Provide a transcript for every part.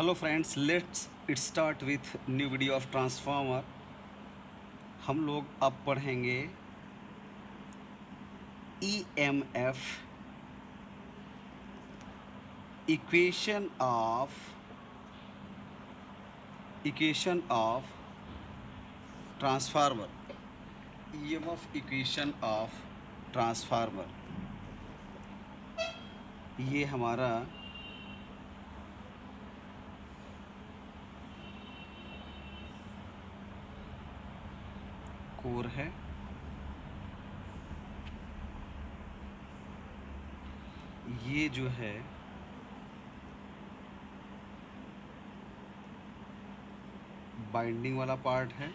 Hello friends, let's it start with new video of transformer. हम लोग अब पढ़ेंगे EMF, equation of transformer, EMF equation of transformer. ये हमारा कोर है। ये जो है बाइंडिंग वाला पार्ट है।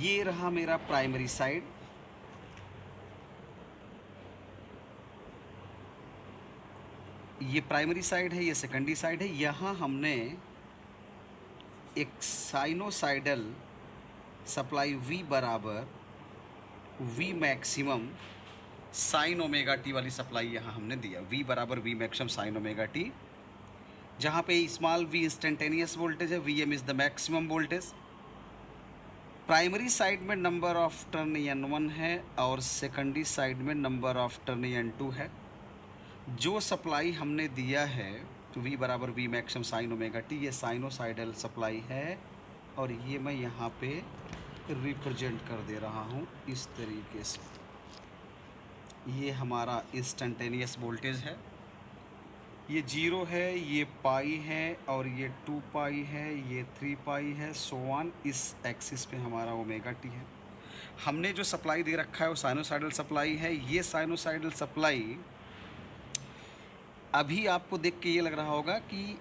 ये रहा मेरा प्राइमरी साइड। ये प्राइमरी साइड है, ये सेकेंडरी साइड है। यहाँ हमने एक साइनोसाइडल सप्लाई V बराबर V maximum sine omega T वाली सप्लाई यहाँ हमने दिया। V बराबर V maximum sine omega T, जहाँ पे स्मॉल v इंस्टेंटेनियस वोल्टेज है, Vm is the maximum voltage. Primary side में नंबर ऑफ टर्न N1 है और सेकेंडरी साइड में नंबर ऑफ टर्न N2 है। जो सप्लाई हमने दिया है तो V बराबर V maximum sine omega t, ये साइनोसाइडल सप्लाई है और ये मैं यहाँ पे रिप्रेजेंट कर दे रहा हूँ इस तरीके से। ये हमारा इंस्टेंटेनियस वोल्टेज है, ये 0 है, ये पाई है और ये 2 पाई है, ये 3 पाई है, सो ऑन। इस एक्सिस पे हमारा ओमेगा टी है। हमने जो सप्लाई दे रखा है वो साइनोसाइडल सप्लाई है। ये साइनोसाइडल सप्लाई अभी आपको देख के ये लग रहा होगा कि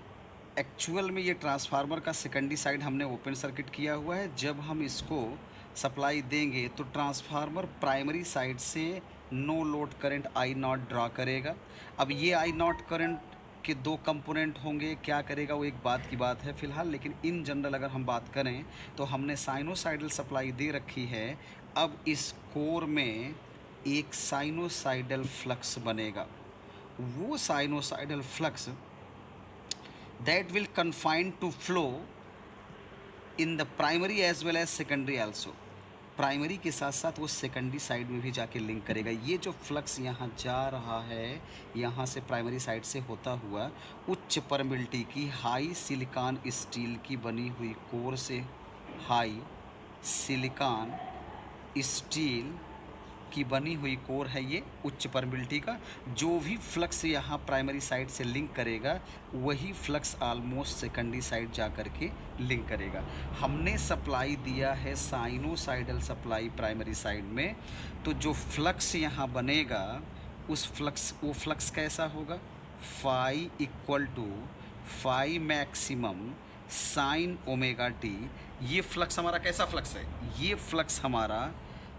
एक्चुअल में ये ट्रांसफार्मर का सेकेंडरी साइड हमने ओपन सर्किट किया हुआ है। जब हम इसको सप्लाई देंगे तो ट्रांसफार्मर प्राइमरी साइड से no load current I naught draw करेगा। अब ये आई नॉट करंट के दो कंपोनेंट होंगे, क्या करेगा वो एक बात की बात है फ़िलहाल, लेकिन इन जनरल अगर हम बात करें तो हमने साइनोसाइडल सप्लाई दे रखी है। अब इस कोर में एक साइनोसाइडल फ्लक्स बनेगा। वो sinusoidal flux that will confine to flow in the primary as well as secondary also। Primary के साथ साथ वो सेकेंडरी साइड में भी जाके लिंक करेगा। ये जो फ्लक्स यहाँ जा रहा है, यहाँ से प्राइमरी साइड से होता हुआ उच्च परमिलिटी की हाई सिलिकॉन स्टील की बनी हुई कोर से हाई सिलिकॉन स्टील की बनी हुई कोर है, ये उच्च परमिलिटी का। जो भी फ्लक्स यहाँ प्राइमरी साइड से लिंक करेगा वही फ्लक्स ऑलमोस्ट सेकेंडरी साइड जा कर के लिंक करेगा। हमने सप्लाई दिया है साइनोसाइडल सप्लाई प्राइमरी साइड में, तो जो फ्लक्स यहाँ बनेगा वो फ्लक्स कैसा होगा? Phi equal to phi maximum sine omega t. ये फ्लक्स हमारा कैसा फ्लक्स है? ये फ्लक्स हमारा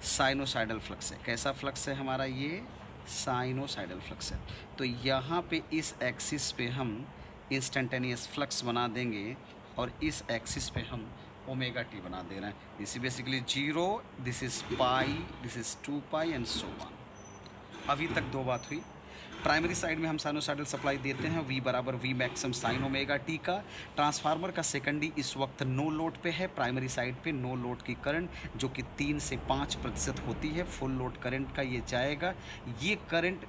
साइनोसाइडल फ्लक्स है। कैसा फ्लक्स है हमारा? ये साइनोसाइडल फ्लक्स है। तो यहाँ पे इस एक्सिस पे हम इंस्टेंटेनियस फ्लक्स बना देंगे और इस एक्सिस पे हम ओमेगा टी बना दे रहे हैं। This is basically 0, this is pi, this is 2 pi and so on. अभी तक दो बात हुई। प्राइमरी साइड में हम साइनोसाइडल सप्लाई देते हैं V बराबर V maximum sine omega t का। ट्रांसफार्मर का सेकेंडरी इस वक्त नो लोड पे है, प्राइमरी साइड पे नो लोड की करंट जो कि 3 से 5% होती है। फुल लोड करंट का ये जाएगा। ये करंट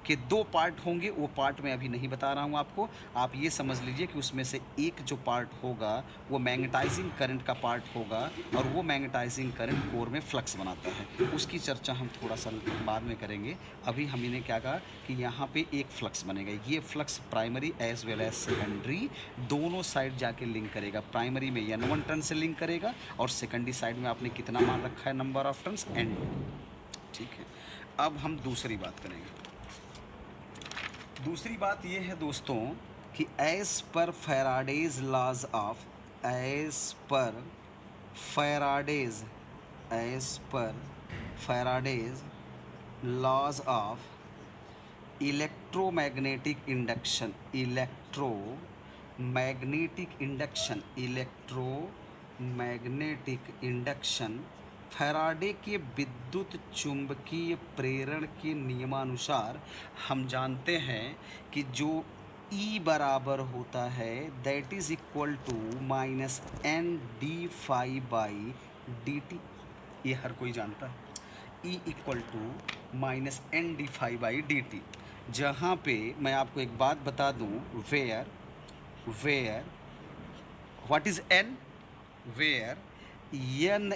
के दो पार्ट होंगे, वो पार्ट मैं अभी नहीं बता रहा हूँ आपको। आप ये समझ लीजिए कि उसमें से एक जो पार्ट होगा वो मैग्नेटाइजिंग करंट का पार्ट होगा और वो मैग्नेटाइजिंग करंट कोर में फ्लक्स बनाता है। उसकी चर्चा हम थोड़ा सा बाद में करेंगे। अभी हमने क्या कहा कि यहाँ पे एक फ्लक्स बनेगा। ये flux primary as well as secondary दोनों साइड जाके लिंक करेगा। प्राइमरी में N1 टर्न से लिंक करेगा और सेकेंडरी साइड में आपने कितना मान रखा है? Number of turns N2। ठीक है, अब हम दूसरी बात करेंगे। दूसरी बात ये है दोस्तों कि एज पर Faraday's laws of laws of electromagnetic induction Faraday के विद्युत चुंबकीय प्रेरण के नियमानुसार हम जानते हैं कि जो E बराबर होता है that is equal to minus n d phi by d t. ये हर कोई जानता है, E equal to minus n d phi by d t. जहाँ पे मैं आपको एक बात बता दूँ, where what is n, where n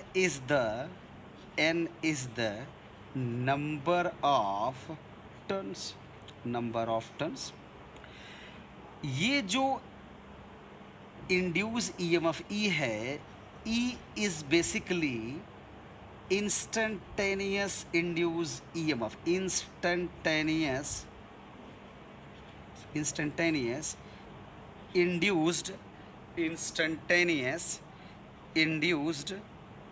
is the number of turns। ये जो इंड्यूस ईएमएफ ई है, E is basically instantaneous induce EMF, instantaneous induced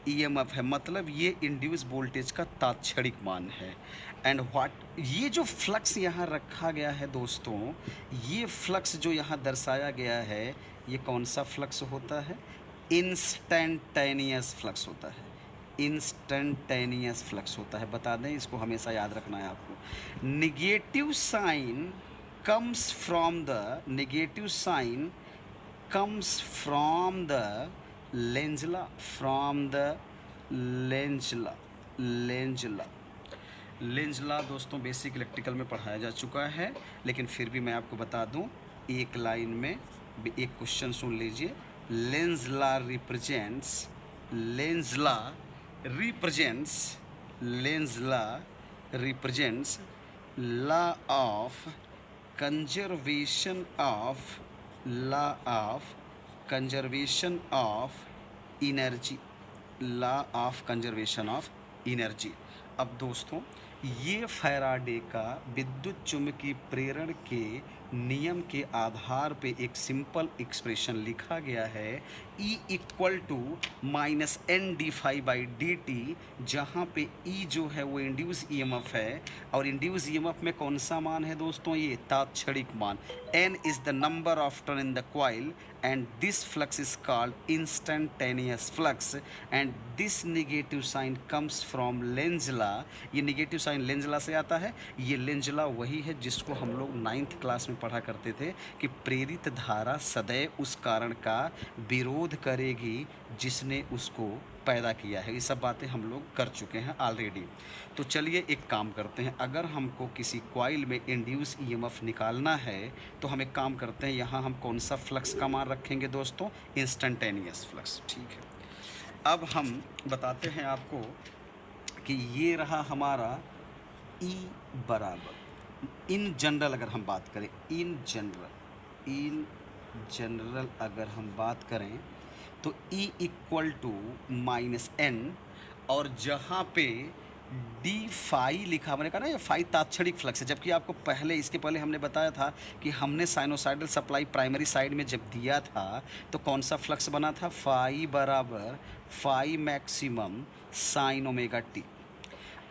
EMF है, मतलब ये इंड्यूस वोल्टेज का तात्क्षणिक मान है। एंड ये जो फ्लक्स यहाँ रखा गया है दोस्तों, ये फ्लक्स जो यहाँ दर्शाया गया है, ये कौन सा फ्लक्स होता है? इंस्टेंटेनियस फ्लक्स होता है, इंस्टेंटेनियस फ्लक्स होता है। बता दें, इसको हमेशा याद रखना है आपको। Negative sign comes from the Lenz law दोस्तों बेसिक इलेक्ट्रिकल में पढ़ाया जा चुका है, लेकिन फिर भी मैं आपको बता दूं, एक लाइन में एक क्वेश्चन सुन लीजिए। Lenz law represents law of conservation of energy. अब दोस्तों, ये फैराडे का विद्युत चुम्बकीय प्रेरण के नियम के आधार पे एक सिंपल एक्सप्रेशन लिखा गया है, E equal to minus n d phi by d t, जहाँ पे E जो है वो इंड्यूस ईएमएफ है, और इंड्यूस ईएमएफ में कौन सा मान है दोस्तों? ये तात्क्षणिक मान। N is the number of turn in the coil and this flux is called instantaneous flux and this negative sign comes from Lenz law। ये नेगेटिव साइन लेंज लॉ से आता है। ये लेंज लॉ वही है जिसको हम लोग 9th क्लास में पढ़ा करते थे कि प्रेरित धारा सदैव उस कारण का विरोध करेगी जिसने उसको पैदा किया है। ये सब बातें हम लोग कर चुके हैं ऑलरेडी। तो चलिए एक काम करते हैं, अगर हमको किसी कॉइल में इंड्यूस ईएमएफ निकालना है तो हम एक काम करते हैं, यहाँ हम कौन सा फ्लक्स का मान रखेंगे दोस्तों? Instantaneous flux. ठीक है, अब हम बताते हैं आपको कि ये रहा हमारा E बराबर, इन जनरल अगर हम बात करें, इन जनरल अगर हम बात करें तो E equal to minus n, और जहाँ पे डी फाई लिखा, मैंने कहा ना ये फाई तात्क्षणिक फ्लक्स है, जबकि आपको इसके पहले हमने बताया था कि हमने साइनोसाइडल सप्लाई प्राइमरी साइड में जब दिया था तो कौन सा फ्लक्स बना था? फाई बराबर phi maximum sine omega t.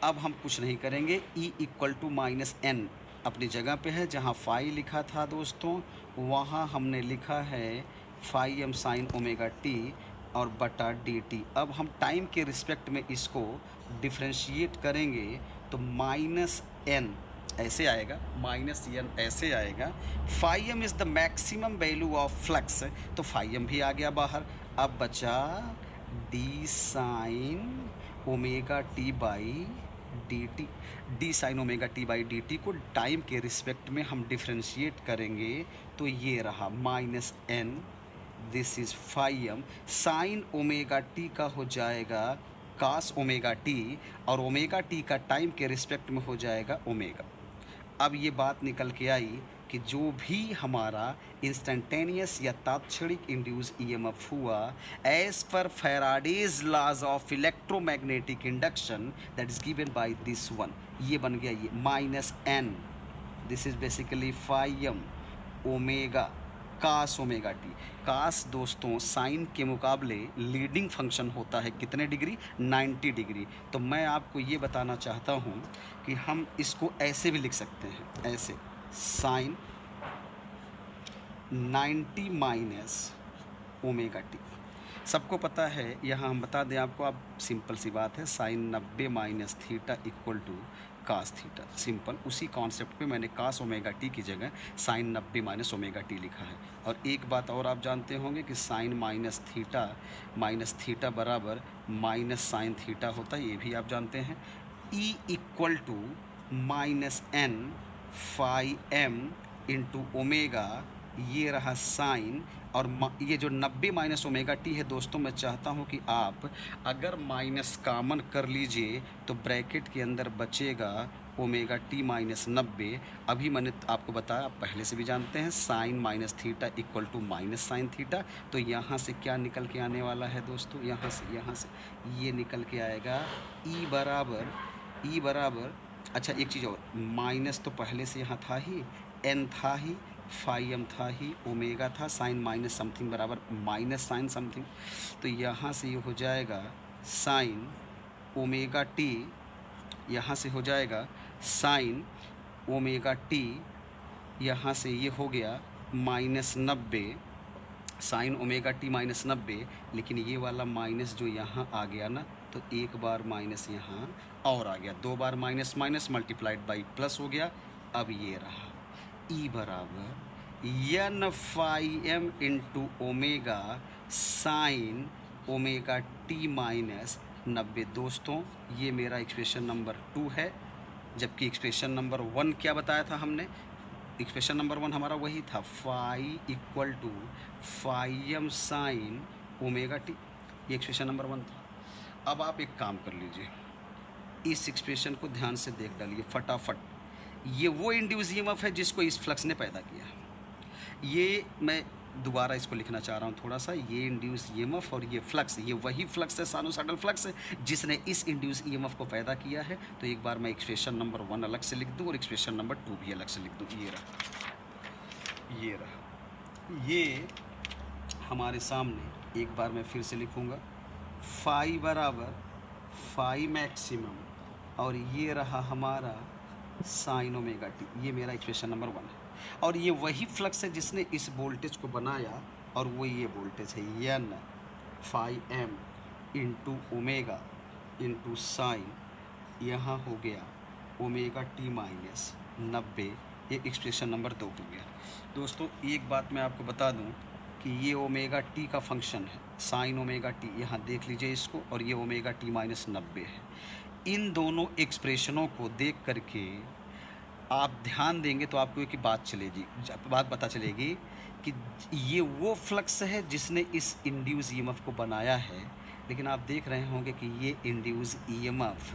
अब हम कुछ नहीं करेंगे, E equal to minus n अपनी जगह पे है, जहाँ फाई लिखा था दोस्तों वहाँ हमने लिखा है phi m sine omega t और बटा डी टी। अब हम टाइम के रिस्पेक्ट में इसको डिफ्रेंशिएट करेंगे तो माइनस एन ऐसे आएगा, माइनस एन ऐसे आएगा। Phi m is the maximum value of flux, तो फाई एम भी आ गया बाहर। अब बचा d sine omega t by d t. D sine omega t by d t को टाइम के रिस्पेक्ट में हम डिफ्रेंशिएट करेंगे तो ये रहा minus N, this is phi m. Sine omega t का हो जाएगा कास ओमेगा टी, और ओमेगा टी का टाइम के रिस्पेक्ट में हो जाएगा ओमेगा। अब ये बात निकल के आई कि जो भी हमारा इंस्टेंटेनियस या तात्क्षणिक इंड्यूस ईएमएफ हुआ एज पर Faraday's laws of electromagnetic induction that is given by this one, ये बन गया ये minus N, this is basically phi M omega cos omega T. Cos दोस्तों साइन के मुकाबले लीडिंग फंक्शन होता है कितने डिग्री? 90 डिग्री। तो मैं आपको ये बताना चाहता हूँ कि हम इसको ऐसे भी लिख सकते हैं, ऐसे साइन 90 माइनस ओमेगा टी। सबको पता है, यहाँ हम बता दें आपको, आप सिंपल सी बात है, sine 90 minus theta equal to cos theta. Simple उसी कॉन्सेप्ट पे मैंने कास ओमेगा टी की जगह साइन 90 माइनस ओमेगा टी लिखा है। और एक बात और आप जानते होंगे कि साइन माइनस थीटा बराबर माइनस साइन थीटा होता है, ये भी आप जानते हैं। E equal to minus n phi M into omega, ये रहा साइन। और ये जो 90 माइनस ओमेगा टी है दोस्तों, मैं चाहता हूँ कि आप अगर माइनस कॉमन कर लीजिए तो ब्रैकेट के अंदर बचेगा ओमेगा टी माइनस 90। अभी मैंने आपको बताया, आप पहले से भी जानते हैं, sine minus theta equal to minus sine theta. तो यहाँ से क्या निकल के आने वाला है दोस्तों, यहाँ से ये निकल के आएगा ई बराबर अच्छा एक चीज़ और, माइनस तो पहले से यहाँ था ही, एन था ही, फाई एम था ही, ओमेगा था, साइन माइनस समथिंग बराबर माइनस साइन समथिंग। तो यहाँ से ये हो जाएगा साइन ओमेगा टी, यहाँ से हो जाएगा साइन ओमेगा टी, यहाँ से ये हो गया -90 साइन ओमेगा टी -90। लेकिन ये वाला माइनस जो यहाँ आ गया ना, तो एक बार माइनस यहाँ और आ गया, दो बार minus minus multiplied by plus हो गया। अब ये रहा ई बराबर N phi M into omega sine omega T -90। दोस्तों ये मेरा एक्सप्रेशन नंबर 2 है, जबकि एक्सप्रेशन नंबर 1 क्या बताया था हमने, एक्सप्रेशन नंबर 1 हमारा वही था, phi equal to phi m sine omega t, ये एक्सप्रेशन नंबर 1 था। अब आप एक काम कर लीजिए, इस एक्सप्रेशन को ध्यान से देख डालिए फटाफट। ये वो इंड्यूस ईएमएफ है जिसको इस फ्लक्स ने पैदा किया। ये मैं दोबारा इसको लिखना चाह रहा हूँ थोड़ा सा, ये इंड्यूस ईएमएफ और ये फ्लक्स, ये वही फ्लक्स है, साइनोसॉइडल फ्लक्स है, जिसने इस इंड्यूस ईएमएफ को पैदा किया है। तो एक बार मैं एक्सप्रेशन नंबर 1 अलग से लिख दूँ और एक्सप्रेशन नंबर 2 भी अलग से लिख दूँ। ये रहा, ये हमारे सामने, एक बार मैं फिर से लिखूँगा, फाई बराबर फाई मैक्सिमम, और ये रहा हमारा साइन ओमेगा टी, ये मेरा एक्सप्रेशन नंबर 1 है। और ये वही फ्लक्स है जिसने इस वोल्टेज को बनाया, और वो ये वोल्टेज है n phi M into omega into sine, यहाँ हो गया ओमेगा टी -90, ये एक्सप्रेशन नंबर 2 हो गया। दोस्तों एक बात मैं आपको बता दूं कि ये ओमेगा टी का फंक्शन है, साइन ओमेगा टी, यहाँ देख लीजिए इसको, और ये ओमेगा टी -90 है। इन दोनों एक्सप्रेशनों को देख करके आप ध्यान देंगे तो आपको एक बात पता चलेगी कि ये वो फ्लक्स है जिसने इस इंड्यूस ईएमएफ को बनाया है। लेकिन आप देख रहे होंगे कि ये इंड्यूस ईएमएफ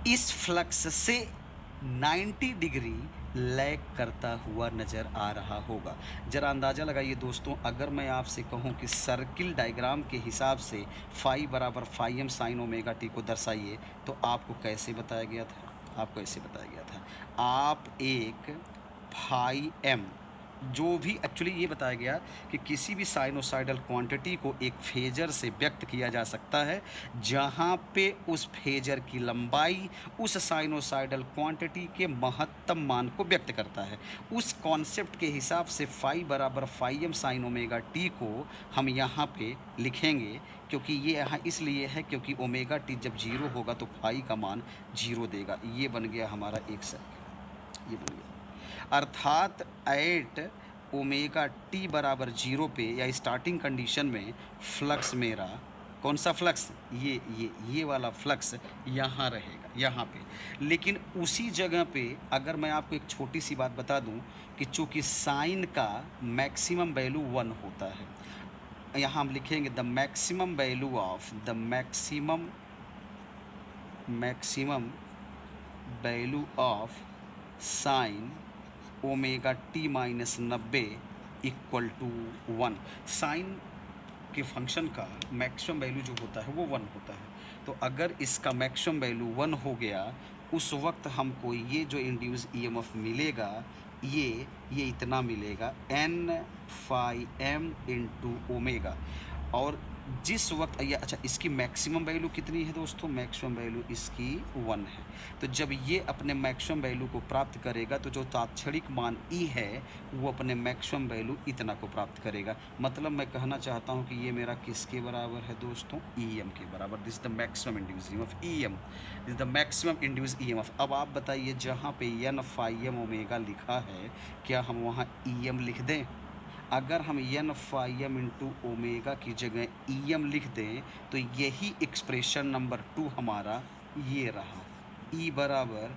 इस फ्लक्स से 90 डिग्री लैग करता हुआ नज़र आ रहा होगा। ज़रा अंदाज़ा लगाइए दोस्तों, अगर मैं आपसे कहूं कि सर्किल डायग्राम के हिसाब से फाई बराबर phi m sine omega t को दर्शाइए, तो आपको कैसे बताया गया था, आपको ऐसे बताया गया था, आप एक फाई एम, जो भी एक्चुअली ये बताया गया कि किसी भी साइनोसाइडल क्वांटिटी को एक फेजर से व्यक्त किया जा सकता है, जहाँ पे उस फेजर की लंबाई उस साइनोसाइडल क्वांटिटी के महत्तम मान को व्यक्त करता है। उस कॉन्सेप्ट के हिसाब से फाई बराबर phi m sine omega t को हम यहाँ पे लिखेंगे, क्योंकि ये यहाँ इसलिए है क्योंकि ओमेगा टी जब 0 होगा तो फाई का मान 0 देगा। ये बन गया हमारा एक सर्किल, ये बन गया, अर्थात एट ओमेगा टी बराबर 0 पे या स्टार्टिंग कंडीशन में फ्लक्स मेरा कौन सा फ्लक्स, ये वाला फ्लक्स यहाँ रहेगा, यहाँ पे। लेकिन उसी जगह पे अगर मैं आपको एक छोटी सी बात बता दूं कि चूँकि साइन का मैक्सिमम वैल्यू 1 होता है, यहाँ हम लिखेंगे the maximum value of the maximum value of sine omega T -90 equal to 1। Sine के फंक्शन का मैक्सिमम वैल्यू जो होता है वो 1 होता है। तो अगर इसका मैक्सिमम वैल्यू 1 हो गया, उस वक्त हमको ये जो इंड्यूस ईएमएफ मिलेगा, ये इतना मिलेगा, n phi M into omega. और जिस वक्त या अच्छा इसकी मैक्सिमम वैल्यू कितनी है दोस्तों, मैक्सिमम वैल्यू इसकी 1 है। तो जब ये अपने मैक्सिमम वैल्यू को प्राप्त करेगा तो जो तात्क्षणिक मान ई है वो अपने मैक्सिमम वैल्यू इतना को प्राप्त करेगा। मतलब मैं कहना चाहता हूँ कि ये मेरा किसके बराबर है दोस्तों, ई एम के बराबर। This the maximum induce E m of E m, this the maximum induce E m of. अब आप बताइए जहाँ पे एन फाई एम ओमेगा लिखा है क्या हम वहाँ ई एम लिख दें? अगर हम n phi M into omega की जगह ई एम लिख दें तो यही एक्सप्रेशन नंबर 2 हमारा ये रहा, ई बराबर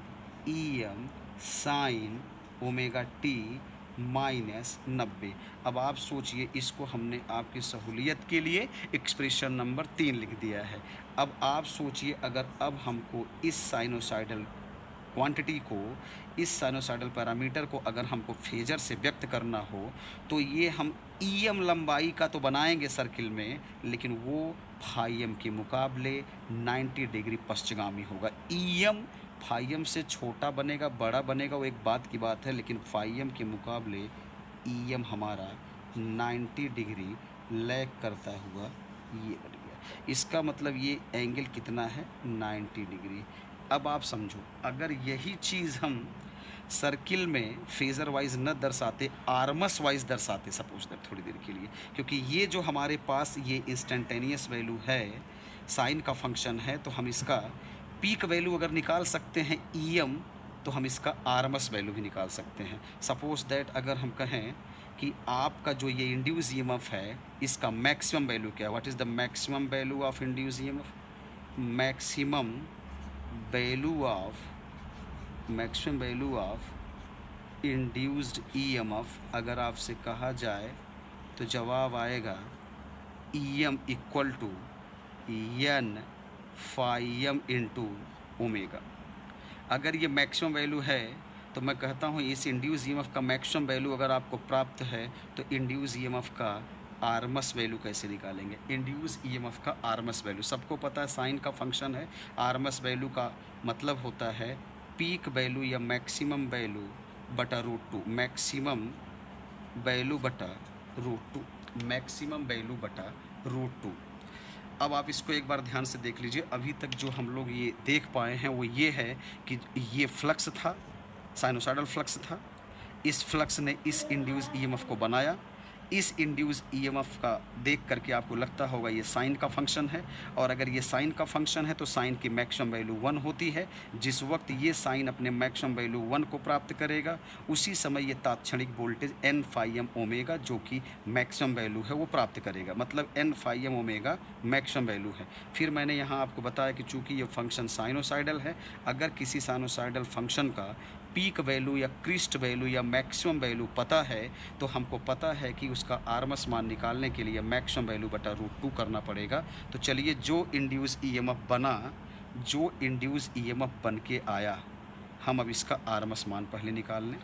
E m sine omega t minus 90। अब आप सोचिए, इसको हमने आपकी सहूलियत के लिए एक्सप्रेशन नंबर 3 लिख दिया है। अब आप सोचिए, अगर अब हमको इस साइनोसाइडल क्वांटिटी को, इस साइनोसाइडल पैरामीटर को अगर हमको फेजर से व्यक्त करना हो तो ये हम ई एम लंबाई का तो बनाएंगे सर्किल में, लेकिन वो फाई एम के मुकाबले 90 डिग्री पश्चिगामी होगा। ई एम फाई एम से छोटा बनेगा, बड़ा बनेगा, वो एक बात की बात है, लेकिन फाई एम के मुकाबले ई एम हमारा 90 डिग्री लैग करता हुआ ये बन गया। इसका मतलब ये एंगल कितना है, 90 डिग्री। अब आप समझो, अगर यही चीज़ हम सर्किल में फेज़र वाइज न दर्शाते, आर्मस वाइज दर्शाते सपोज दैट थोड़ी देर के लिए, क्योंकि ये जो हमारे पास ये इंस्टेंटेनियस वैल्यू है, साइन का फंक्शन है, तो हम इसका पीक वैल्यू अगर निकाल सकते हैं ई एम, तो हम इसका आरएमएस वैल्यू भी निकाल सकते हैं। सपोज दैट अगर हम कहें कि आपका जो ये इंड्यूस ईएमएफ है इसका मैक्सिमम वैल्यू क्या है, what is the maximum value of induce EMF, maximum value of induced EMF अगर आपसे कहा जाए तो जवाब आएगा E m equal to n phi M into omega. अगर ये मैक्सिमम वैल्यू है तो मैं कहता हूँ इस इंड्यूस ईएमएफ का मैक्सिमम वैल्यू अगर आपको प्राप्त है तो इंड्यूस ईएमएफ का आरएमएस वैल्यू कैसे निकालेंगे। इंड्यूस ईएमएफ का आरएमएस वैल्यू सबको पता है, साइन का फंक्शन है। आरएमएस वैल्यू का मतलब होता है पीक वैल्यू या मैक्सिमम वैल्यू बटा √2, मैक्सिमम वैल्यू बटा √2, मैक्सिमम वैल्यू बटा √2। अब आप इसको एक बार ध्यान से देख लीजिए। अभी तक जो हम लोग ये देख पाए हैं वो ये है कि ये फ्लक्स था, साइनोसाइडल फ्लक्स था। इस फ्लक्स ने इस इंड्यूस ईएमएफ को बनाया। इस इंड्यूस ईएमएफ का देख करके आपको लगता होगा ये साइन का फंक्शन है, और अगर ये साइन का फंक्शन है तो साइन की मैक्सिमम वैल्यू 1 होती है। जिस वक्त ये साइन अपने मैक्सिमम वैल्यू 1 को प्राप्त करेगा उसी समय ये तात्क्षणिक voltage N phi M omega जो कि मैक्सिमम वैल्यू है वो प्राप्त करेगा। मतलब N phi M omega maximum value है। फिर मैंने यहाँ आपको बताया कि चूँकि ये फंक्शन साइनोसाइडल है, अगर किसी साइनोसाइडल फंक्शन का पीक वैल्यू या क्रिस्ट वैल्यू या मैक्सिमम वैल्यू पता है तो हमको पता है कि उसका आरएमएस मान निकालने के लिए मैक्सिमम वैल्यू बटा √2 करना पड़ेगा। तो चलिए जो इंड्यूस ईएमएफ बना, जो इंड्यूस ईएमएफ बन के आया, हम अब इसका आरएमएस मान पहले निकाल लें।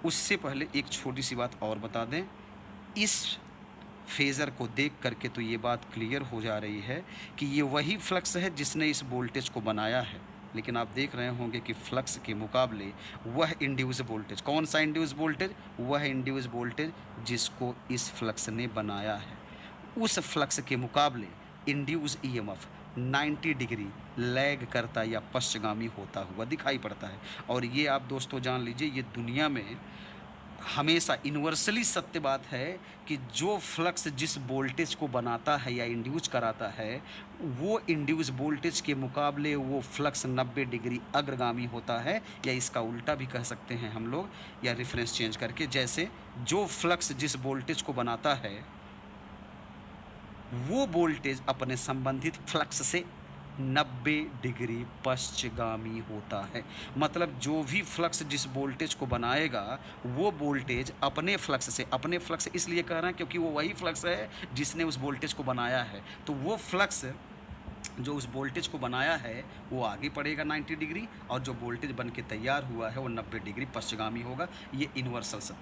उससे पहले एक छोटी सी बात और बता दें, इस फेज़र को देख करके तो ये बात क्लियर हो जा रही है कि ये वही फ्लक्स है जिसने इस वोल्टेज को बनाया है, लेकिन आप देख रहे होंगे कि फ्लक्स के मुकाबले वह इंड्यूस वोल्टेज, कौन सा इंड्यूस वोल्टेज, वह इंड्यूस वोल्टेज जिसको इस फ्लक्स ने बनाया है, उस फ्लक्स के मुकाबले इंड्यूस ईएमएफ 90 डिग्री लैग करता या पश्चिगामी होता हुआ दिखाई पड़ता है। और ये आप दोस्तों जान लीजिए, ये दुनिया में हमेशा यूनिवर्सली सत्य बात है कि जो फ्लक्स जिस वोल्टेज को बनाता है या इंड्यूस कराता है वो इंड्यूस वोल्टेज के मुकाबले वो फ्लक्स 90 डिग्री अग्रगामी होता है, या इसका उल्टा भी कह सकते हैं हम लोग, या रेफरेंस चेंज करके, जैसे जो फ्लक्स जिस वोल्टेज को बनाता है वो वोल्टेज अपने संबंधित फ्लक्स से 90 डिग्री पश्चिगामी होता है। मतलब जो भी फ्लक्स जिस वोल्टेज को बनाएगा वो वोल्टेज अपने फ्लक्स से, अपने फ्लक्स इसलिए कह रहे हैं क्योंकि वो वही फ्लक्स है जिसने उस वोल्टेज को बनाया है, तो वो फ्लक्स जो उस वोल्टेज को बनाया है वो आगे पड़ेगा 90 डिग्री, और जो वोल्टेज बन के तैयार हुआ है वो 90 डिग्री पश्चिगामी होगा। ये यूनिवर्सल सत्य